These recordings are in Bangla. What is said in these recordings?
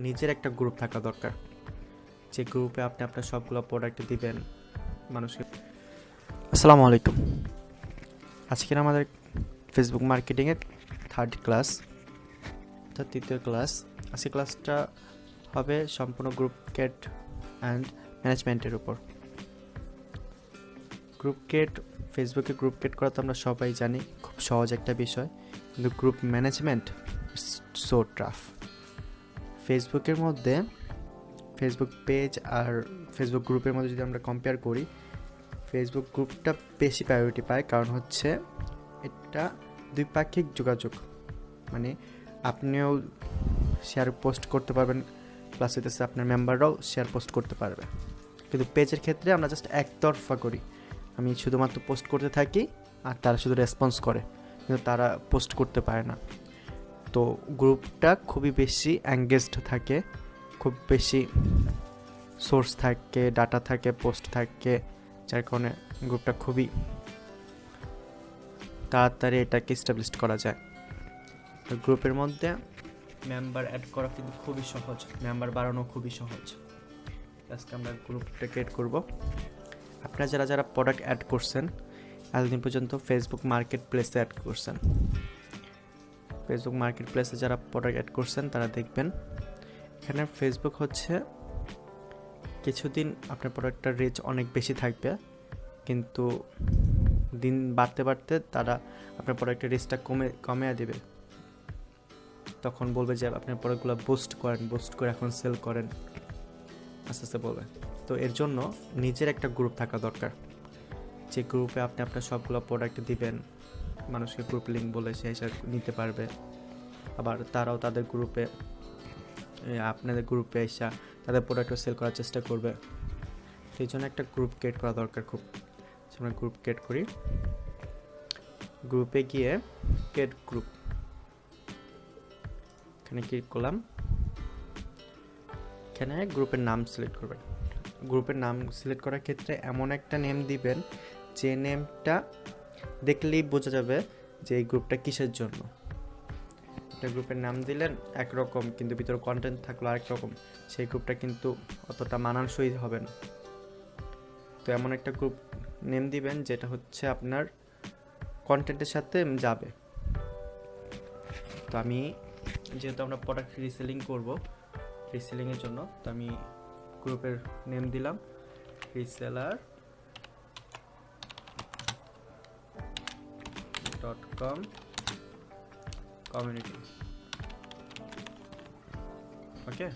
নিজের একটা গ্রুপ থাকা দরকার, যে গ্রুপে আপনি আপনার সবগুলো প্রোডাক্ট দিবেন মানুষকে। আসসালামু আলাইকুম। আজকের আমাদের ফেসবুক মার্কেটিংয়ের থার্ড ক্লাস, অর্থাৎ তৃতীয় ক্লাস। আজকে ক্লাসটা হবে সম্পূর্ণ গ্রুপ ক্রিয়েট অ্যান্ড ম্যানেজমেন্টের উপর। গ্রুপ ক্রিয়েট, ফেসবুকে গ্রুপ ক্রিয়েট করা তো আমরা সবাই জানি, খুব সহজ একটা বিষয়, কিন্তু গ্রুপ ম্যানেজমেন্ট সো টাফ। ফেসবুকের মধ্যে ফেসবুক পেজ আর ফেসবুক গ্রুপের মধ্যে যদি আমরা কম্পেয়ার করি, ফেসবুক গ্রুপটা বেশি প্রায়োরিটি পায়, কারণ হচ্ছে এটা দ্বিপাক্ষিক যোগাযোগ, মানে আপনিও শেয়ার পোস্ট করতে পারবেন, প্লাস হইতেছে আপনার মেম্বাররাও শেয়ার পোস্ট করতে পারবে। কিন্তু পেজের ক্ষেত্রে আমরা জাস্ট একতরফা করি, আমি শুধুমাত্র পোস্ট করতে থাকি আর তারা শুধু রেসপন্স করে, কিন্তু তারা পোস্ট করতে পারে না। তো গ্রুপটা খুবই বেশি এঙ্গেজড থাকে, খুব বেশি সোর্স থাকে, ডাটা থাকে, পোস্ট থাকে, যার কারণে গ্রুপটা খুবই তাড়াতাড়ি এটাকে এস্টাবলিশ করা যায়। তো গ্রুপের মধ্যে মেম্বার অ্যাড করা কিন্তু খুবই সহজ, মেম্বার বাড়ানো খুবই সহজ। আজকে আমরা গ্রুপটা ক্রিয়েট করব। আপনারা যারা যারা প্রোডাক্ট অ্যাড করছেন এতদিন পর্যন্ত ফেসবুক মার্কেট প্লেসে অ্যাড করছেন, ফেসবুক মার্কেট প্লেসে যারা প্রোডাক্ট অ্যাড করছেন তারা দেখবেন এখানে ফেসবুক হচ্ছে কিছুদিন আপনার প্রোডাক্টটার রিচ অনেক বেশি থাকবে, কিন্তু দিন বাড়তে বাড়তে তারা আপনার প্রোডাক্টের রিচটা কমে দেবে। তখন বলবে যে আপনার প্রোডাক্টগুলো বুস্ট করে এখন সেল করেন, আস্তে আস্তে বলবে। তো এর জন্য নিজের একটা গ্রুপ থাকা দরকার, যে গ্রুপে আপনি আপনার সবগুলো প্রোডাক্ট দিবেন, মানুষকে গ্রুপ লিঙ্ক বলে সে হিসাবে নিতে পারবে, আবার তারাও তাদের গ্রুপে আপনাদের গ্রুপে এসে তাদের প্রোডাক্টও সেল করার চেষ্টা করবে। সেই জন্য একটা গ্রুপ ক্রিয়েট করা দরকার খুব। আমরা গ্রুপ ক্রিয়েট করি, গ্রুপে গিয়ে ক্রিয়েট গ্রুপ, এখানে ক্লিক করলাম। এখানে গ্রুপের নাম সিলেক্ট করবেন। গ্রুপের নাম সিলেক্ট করার ক্ষেত্রে এমন একটা নেম দিবেন যে নেমটা দেখলেই বোঝা যাবে যে এই গ্রুপটা কিসের জন্য। একটা গ্রুপের নাম দিলেন একরকম, কিন্তু ভিতরে কন্টেন্ট থাকলো আরেক রকম, সেই গ্রুপটা কিন্তু অতটা মানানসই হবে না। তো এমন একটা গ্রুপ নেম দিবেন যেটা হচ্ছে আপনার কন্টেন্টের সাথে যাবে। তো আমি যেহেতু আমরা প্রোডাক্ট রিসেলিং করব, রিসেলিংয়ের জন্য, তো আমি গ্রুপের নেম দিলাম reseller.com community। ওকে।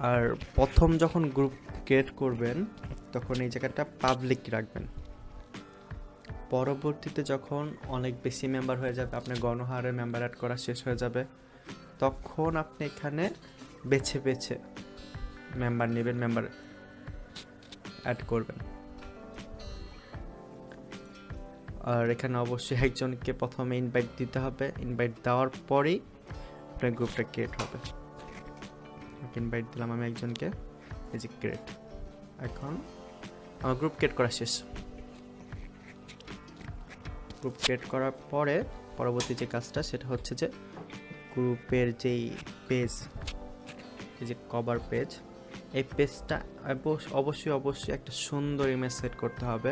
আর প্রথম যখন গ্রুপ ক্রিয়েট করবেন তখন এই জায়গাটা পাবলিক রাখবেন। পরবর্তীতে যখন অনেক বেশি মেম্বার হয়ে যাবে, আপনার গণহারে মেম্বার অ্যাড করা শেষ হয়ে যাবে, তখন আপনি এখানে বেছে বেছে মেম্বার নেবেন, মেম্বার অ্যাড করবেন। আর এখানে অবশ্যই একজনকে প্রথমে ইনভাইট দিতে হবে, ইনভাইট দেওয়ার পরেই আপনার গ্রুপটা ক্রিয়েট হবে। ইনভাইট দিলাম আমি একজনকে, এই যে ক্রিয়েট। এখন আমার গ্রুপ ক্রিয়েট করা শেষ। গ্রুপ ক্রিয়েট করার পরে পরবর্তী যে কাজটা সেটা হচ্ছে যে গ্রুপের যেই পেজ, এই যে কভার পেজ, এই পেজটা অবশ্যই একটা সুন্দর ইমেজ সেট করতে হবে,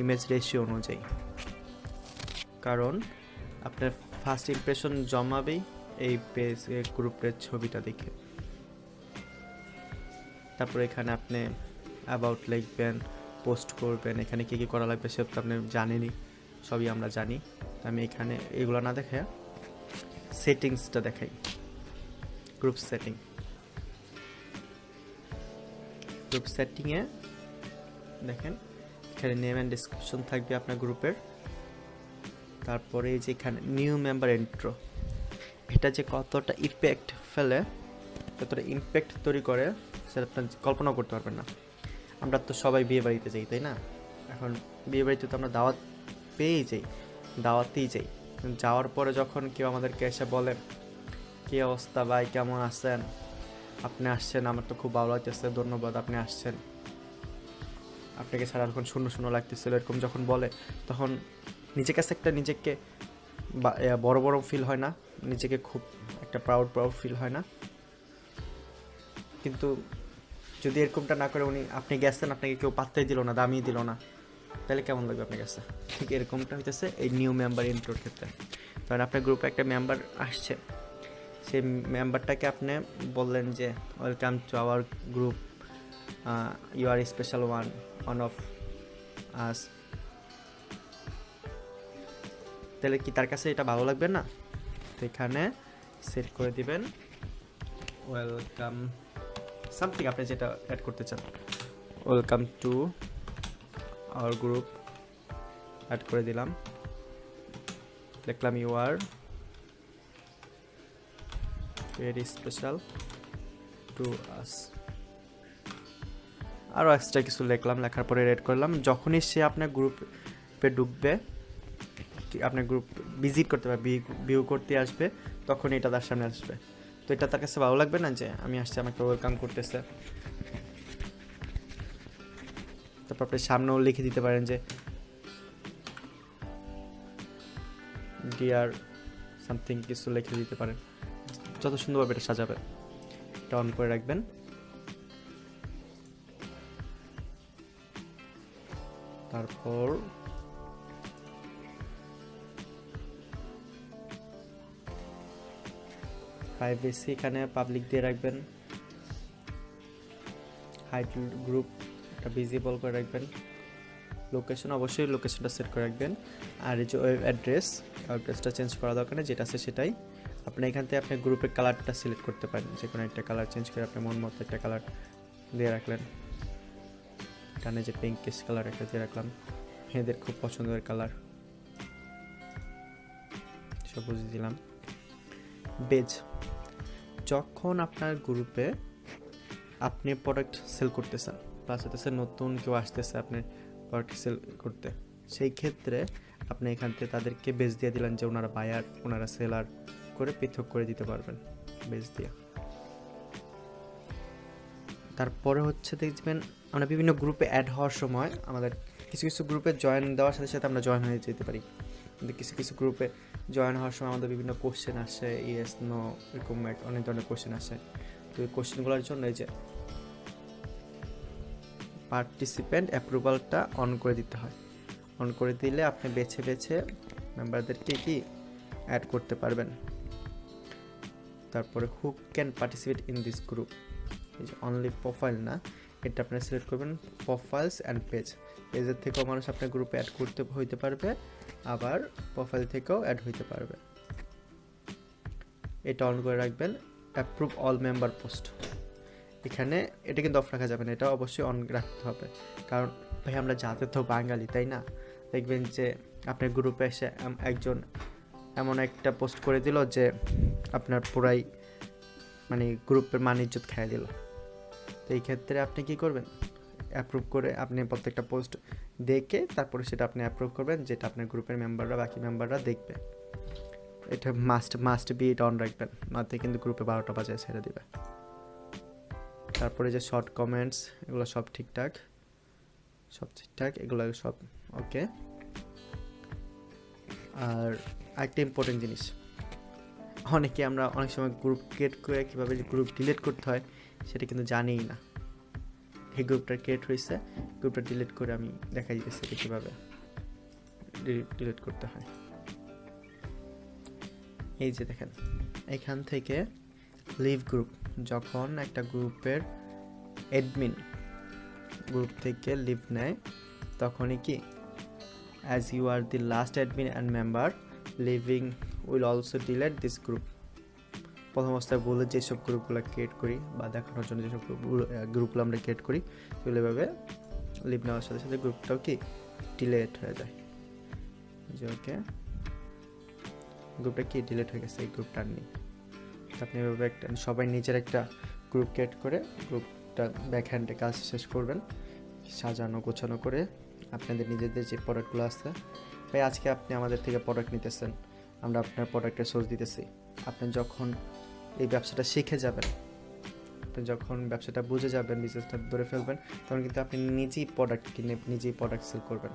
ইমেজ রেশিও অনুযায়ী, কারণ আপনার ফার্স্ট ইমপ্রেশন জমাবেই এই পেজ গ্রুপের ছবিটা দেখে। তারপরে এখানে আপনি অ্যাবাউট লিখবেন, পোস্ট করবেন, এখানে কী কী করা লাগবে সেটা তো আপনি জানেনই, সবই আমরা জানি। আমি এখানে এগুলো না দেখে সেটিংসটা দেখাই, গ্রুপ সেটিংয়ে দেখেন এখানে নেম অ্যান্ড ডেসক্রিপশন থাকবে আপনার গ্রুপের। তারপরে এই যে এখানে নিউ মেম্বার ইন্ট্রো, এটা যে কতটা ইম্প্যাক্ট ফেলে, কতটা ইম্প্যাক্ট তৈরি করে সেটা আপনার কল্পনা করতে পারবেন না। আমরা তো সবাই বিয়ে বাড়িতে যাই, তাই না? এখন বিয়ে বাড়িতে তো আমরা দাওয়াত পেয়েই যাই, দাওয়াতেই যাই। যাওয়ার পরে যখন কেউ আমাদেরকে এসে বলে কী অবস্থা ভাই, কেমন আছেন, আপনি আসছেন, আমার তো খুব ভালো লাগতেছে, ধন্যবাদ আপনি আসছেন, আপনাকে ছাড়া এখন শূন্য শূন্য লাগতেছিল, এরকম যখন বলে তখন নিজের কাছে একটা নিজেকে বড় বড় ফিল হয় না, নিজেকে খুব একটা প্রাউড ফিল হয় না? কিন্তু যদি এরকমটা না করে আপনি গেছেন, আপনাকে কেউ পাত্তাই দিল না, দামই দিল না, তাহলে কেমন লাগবে আপনার কাছে? ঠিক এরকমটা হইতেছে এই নিউ মেম্বার ইন্ট্রোর ক্ষেত্রে। কারণ আপনার গ্রুপে একটা মেম্বার আসছে, সেই মেম্বারটাকে আপনি বললেন যে welcome to our group, you are special one of us, তাহলে কি তার কাছে এটা ভালো লাগবে না? তো এখানে সেট করে দিবেন ওয়েলকাম সামথিং, আপনি যেটা অ্যাড করতে চান, welcome to our group, add করে দিলাম, লিখলাম you are very special to us, আরও এক্সট্রা কিছু লিখলাম, লেখার পরে রেড করলাম। যখনই সে আপনার গ্রুপে ঢুকবে, আপনার গ্রুপ ভিজিট করতে পারবে, ভিউ করতে আসবে, তখন এটা তার সামনে আসবে। তো এটা তার কাছে ভালো লাগবে না যে আমি আসছি, আমাকে ওয়েলকাম করতেছে। তারপর আপনি সামনেও লিখে দিতে পারেন যে ডিয়ার সামথিং, কিছু লিখে দিতে পারেন, যত সুন্দরভাবে এটা সাজাবেন। এটা অন করে রাখবেন। তারপর প্রাইভেসি এখানে পাবলিক দিয়ে রাখবেন, হাইড গ্রুপ এটা ভিজিবল করে রাখবেন, লোকেশন অবশ্যই লোকেশনটা সেট করে রাখবেন। আর এই যে ওয়েব অ্যাড্রেসটা চেঞ্জ করা দরকার নেই, যেটা আছে সেটাই। আপনি এখান থেকে আপনার গ্রুপের কালারটা সিলেক্ট করতে পারেন, যে কোনো একটা কালার চেঞ্জ করে আপনি মন মতো একটা কালার দিয়ে রাখলেন। এখানে যে পিঙ্কিশ কালার একটা দিয়ে রাখলাম, মেয়েদের খুব পছন্দের কালার, সবুজ দিলাম। বেজ, যখন আপনার গ্রুপে আপনি প্রোডাক্ট সেল করতেছেন, প্লাস হতেছে নতুন কেউ আসতেছে আপনি প্রোডাক্ট সেল করতে, সেই ক্ষেত্রে আপনি এখান থেকে তাদেরকে বেজ দিয়ে দিলেন যে ওনারা বায়ার, ওনারা সেলার করে পৃথক করে দিতে পারবেন বেজ দিয়ে। তারপরে হচ্ছে দেখবেন আমরা বিভিন্ন গ্রুপে অ্যাড হওয়ার সময় আমাদের কিছু কিছু গ্রুপে জয়েন দেওয়ার সাথে সাথে আমরা জয়েন হয়ে যেতে পারি, কিন্তু কিছু কিছু গ্রুপে জয়েন হওয়ার সময় আমাদের বিভিন্ন কোশ্চেন আসে, ইয়েস নো এরকম অনেক ধরনের কোশ্চেন আসে। তো এই কোশ্চেনগুলোর জন্য এই যে পার্টিসিপেন্ট অ্যাপ্রুভালটা অন করে দিতে হয়। অন করে দিলে আপনি বেছে বেছে মেম্বারদেরকে কি অ্যাড করতে পারবেন। তারপরে who can participate in this group, এই যে অনলি প্রোফাইল না, এটা আপনি সিলেক্ট করবেন প্রোফাইলস অ্যান্ড পেজ, পেজের থেকেও মানুষ আপনার গ্রুপে অ্যাড করতে হইতে পারবে, আবার প্রোফাইল থেকেও অ্যাড হইতে পারবে। এটা অন করে রাখবেন। অ্যাপ্রুভ অল মেম্বার পোস্ট, এখানে এটা কিন্তু অফ রাখা যাবে না, এটা অবশ্যই অন রাখতে হবে। কারণ ভাই আমরা যাতে তো বাঙালি, তাই না? দেখবেন যে আপনার গ্রুপে এসে একজন এমন একটা পোস্ট করে দিল যে আপনার পুরাই মানে গ্রুপের মান ইজ্জত খাইয়ে দিল। তো এই ক্ষেত্রে আপনি কি করবেন, অ্যাপ্রুভ করে আপনি প্রত্যেকটা পোস্ট দেখে তারপরে সেটা আপনি অ্যাপ্রুভ করবেন, যেটা আপনার গ্রুপের মেম্বাররা, বাকি মেম্বাররা দেখবে। এটা মাস্ট বি, এটা অন রাখবেন, নয়তো কিন্তু গ্রুপে 12টা বাজায় ছেড়ে দিবে। তারপরে যে শর্ট কমেন্টস, এগুলো সব ঠিকঠাক, এগুলো সব ওকে। আর একটা ইম্পর্টেন্ট জিনিস, আমরা অনেক সময় গ্রুপ ক্রিয়েট করে কীভাবে গ্রুপ ডিলিট করতে হয় সেটা কিন্তু জানিই না। এই গ্রুপটা ক্রিয়েট হয়েছে, গ্রুপটা ডিলিট করে আমি দেখাই দিতেছি কীভাবে ডিলিট করতে হয়। এই যে দেখেন, এখান থেকে লিভ গ্রুপ, যখন একটা গ্রুপের অ্যাডমিন গ্রুপ থেকে লিভ নেয় তখনই কি as you are the last admin and member leaving will also delete this group. প্রথম অবস্থায় বলে যেসব গ্রুপগুলো ক্রিয়েট করি বা দেখানোর জন্য যেসব গ্রুপগুলো আমরা ক্রিয়েট করি সেগুলো এভাবে লিভ নেওয়ার সাথে সাথে গ্রুপটাও কি ডিলিট হয়ে যায়। যে ওকে, গ্রুপটা কি ডিলিট হয়ে গেছে, এই গ্রুপটা নেই। আপনি এভাবে একটা সবাই নিজের একটা গ্রুপ ক্রিয়েট করে গ্রুপটা ব্যাক হ্যান্ডে কাজ শেষ করবেন, সাজানো গোছানো করে আপনাদের নিজেদের যে প্রোডাক্টগুলো আছে। ভাই আজকে আপনি আমাদের থেকে প্রোডাক্ট নিতেছেন, আমরা আপনার প্রোডাক্টের সোর্স দিতেছি। আপনি যখন এই ব্যবসাটা শিখে যাবেন, আপনি যখন ব্যবসাটা বুঝে যাবেন, বিজনেসটা ধরে ফেলবেন, তখন কিন্তু আপনি নিজেই প্রোডাক্ট কিনে নিজেই প্রোডাক্ট সেল করবেন,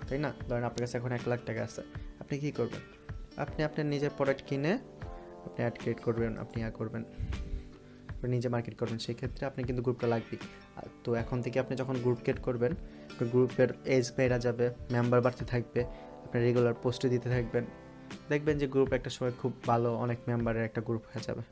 তাই না? ধরেন আপনার কাছে এখন 1 লাখ টাকা আছে, আপনি কী করবেন? আপনি আপনার নিজের প্রোডাক্ট কিনে আপনি অ্যাড ক্রিয়েট করবেন, আপনি করবেন, আপনি নিজে মার্কেট করবেন, সেই ক্ষেত্রে আপনি কিন্তু গ্রুপটা লাগবেই। তো এখন থেকে আপনি যখন গ্রুপ ক্রিয়েট করবেন, গ্রুপের এজ বেড়ে যাবে, মেম্বার বাড়তে থাকবে, আপনি রেগুলার পোস্টে দিতে থাকবেন, দেখবেন যে গ্রুপ একটা সময় খুব ভালো অনেক মেম্বারের একটা গ্রুপ হয়ে যাবে।